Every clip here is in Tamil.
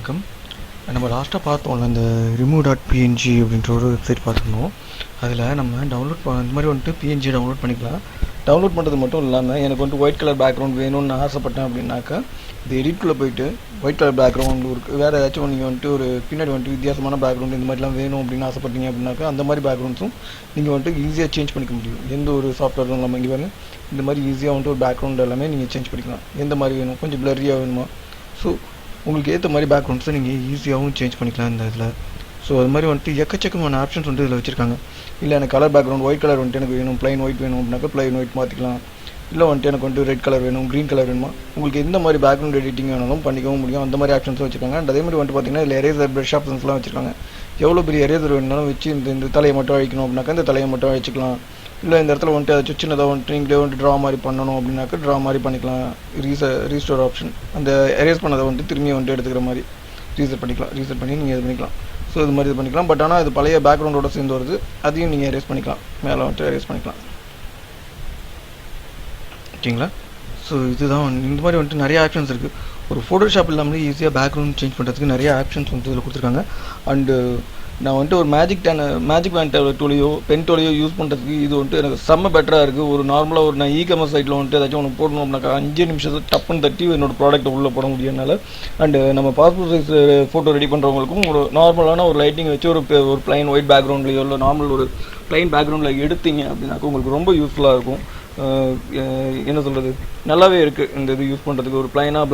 வணக்கம். நம்ம லாஸ்ட்டாக பார்த்தோம்ல இந்த remove.png அப்படின்ற ஒரு வெப்சைட் பார்த்துருந்தோம். அதில் நம்ம இந்த மாதிரி வந்துட்டு பிஎன்ஜி டவுன்லோட் பண்ணிக்கலாம். டவுன்லோட் பண்ணுறது மட்டும் இல்லாமல் எனக்கு வந்துட்டு ஒயிட் கலர் பேக்ரவுண்ட் வேணும்னு நான் ஆசைப்பட்டேன் அப்படின்னாக்கா இது எடிட்குள்ளே போயிட்டு ஒயிட் கலர் பேக்ரவுண்ட் வேறு ஏதாச்சும் நீங்கள் வந்துட்டு ஒரு பின்னாடி வந்துட்டு வித்தியாசமான பேக்ரவுண்ட் இந்த மாதிரிலாம் வேணும் அப்படின்னு ஆசைப்பட்டீங்க அப்படின்னாக்கா அந்த மாதிரி பேக்ரவுண்ட்ஸும் நீங்கள் வந்துட்டு ஈஸியாக சேஞ்ச் பண்ணிக்க முடியும். எந்த ஒரு சாஃப்ட்வேரும் நம்ம இங்கே வேணும் இந்த மாதிரி ஈஸியாக வந்துட்டு ஒரு பேக்ரவுண்ட் எல்லாமே நீங்கள் சேஞ்ச் பண்ணிக்கலாம். எந்த மாதிரி வேணும், கொஞ்சம் பிளரியாக வேணுமா, ஸோ உங்களுக்கு ஏற்ற மாதிரி பேக்ரவுண்ட்ஸை நீங்கள் ஈஸியாகவும் சேஞ்ச் பண்ணிக்கலாம் இந்த இதில். ஸோ அது மாதிரி வந்துட்டு எக்கச்சக்கமான ஆப்ஷன்ஸ் வந்துட்டு இதில் வச்சுருக்காங்க. இல்லை எனக்கு கலர் பேக்ரவுண்ட் ஒயிட் கலர் வந்துட்டு எனக்கு வேணும், ப்ளைன் ஒயிட் வேணும் அப்படின்னாக்கா ப்ளைன் ஒயிட் மாற்றிக்கலாம். இல்லை வந்துட்டு எனக்கு வந்துட்டு ரெட் கலர் வேணும், க்ரீன் கலர் வேணுமா, உங்களுக்கு எந்த மாதிரி பேக்ரவுண்ட் எடிட்டிங் வேணாலும் பண்ணிக்கவும் முடியும். அந்த மாதிரி ஆப்ஷன்ஸும் வச்சுருக்காங்க. அண்ட் அதே மாதிரி வந்துட்டு பார்த்தீங்கன்னா இதில் எரேசர் ப்ரஷ் ஆப்ஷன்ஸ்லாம் வச்சுருக்காங்க. எவ்வளோ பெரிய எரேசர் வேணுனாலும் வச்சு இந்த தலையை மட்டும் அழிக்கணும் அப்படின்னாக்கா இந்த தலையை மட்டும் அழிச்சிக்கலாம். இல்லை இந்த இடத்துல வந்துட்டு ஏதாச்சும் சின்னதாக வந்துட்டு நீங்களே வந்துட்டு ட்ரா மாதிரி பண்ணணும் அப்படின்னாக்கா ட்ரா மாதிரி பண்ணிக்கலாம். ரீஸ்டோர் ஆப்ஷன், அந்த எரேஸ் பண்ணதை வந்துட்டு திரும்பி வந்துட்டு எடுத்துக்கிற மாதிரி ரீசெட் பண்ணி நீங்கள் இது பண்ணிக்கலாம். ஸோ இது மாதிரி இது பண்ணிக்கலாம். பட் ஆனால் இது பழைய பேக்ரவுண்டோட சேர்ந்து வருது, அதையும் நீங்கள் எரேஸ் பண்ணிக்கலாம், மேலே வந்துட்டு எரேஸ் பண்ணிக்கலாம். ஓகேங்களா? ஸோ இதுதான் இந்த மாதிரி வந்துட்டு நிறைய ஆப்ஷன்ஸ் இருக்குது. ஒரு ஃபோட்டோஷாப் இல்லாமலே ஈஸியாக பேக்ரவுண்ட் சேஞ்ச் பண்ணுறதுக்கு நிறைய ஆப்ஷன்ஸ் வந்துட்டு இதில் கொடுத்துருக்காங்க. அண்டு நான் வந்துட்டு ஒரு மேஜிக் பேண்ட் டூலையோ பென் டூலையோ யூஸ் பண்ணுறதுக்கு இது வந்துட்டு எனக்கு செம்ம பெட்டராக இருக்குது. ஒரு நார்மலாக ஒரு நான் இ-காமர்ஸ் சைட்டில் வந்துட்டு ஏதாச்சும் ஒன்று போடணும் அப்படின்னாக்கா 5 நிமிஷத்துக்கு டப்புன்னு தட்டி என்னோடய ப்ராடக்ட்டை உள்ளே போட முடியறனால. அண்டு நம்ம பாஸ்போர்ட் சைஸ் ஃபோட்டோ ரெடி பண்ணுறவங்களுக்கும் ஒரு நார்மலான ஒரு லைட்டிங் வச்சு ஒரு ப்ளைன் ஒயிட் பேக்ரவுண்ட்லையோ இல்லை நார்மல் ஒரு ப்ளைன் பேக்ரவுண்டில் எடுத்தீங்க அப்படின்னாக்கா உங்களுக்கு ரொம்ப யூஸ்ஃபுல்லாக இருக்கும். என்ன சொல்கிறது, நல்லாவே இருக்குது இந்த இது யூஸ் பண்ணுறதுக்கு. ஒரு ப்ளைனாக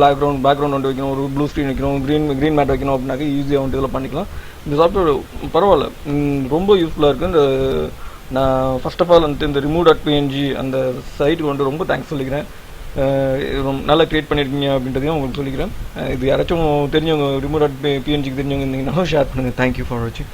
பேக்ரவுண்ட் வந்து வைக்கணும், ஒரு ப்ளூ ஸ்க்ரீன் வைக்கணும், க்ரீன் மேட் வைக்கணும் அப்படின்னாக்கா ஈஸியாக வந்துட்டு இதில் பண்ணிக்கலாம். இந்த சாஃப்ட்வேர் பரவாயில்ல, ரொம்ப யூஸ்ஃபுல்லாக இருக்குது. இந்த நான் ஃபர்ஸ்ட் ஆஃப் ஆல் வந்துட்டு இந்த remove.png அந்த சைட்டுக்கு வந்துட்டு ரொம்ப தேங்க்ஸ் சொல்லிக்கிறேன். நல்லா க்ரியேட் பண்ணியிருக்கீங்க அப்படின்றதையும் உங்களுக்கு சொல்லிக்கிறேன். இது யாராச்சும் தெரிஞ்சவங்க remove.png தெரிஞ்சவங்க இருந்தீங்கன்னா ஷேர் பண்ணுங்கள். தேங்க்யூ ஃபார் வாட்சிங்.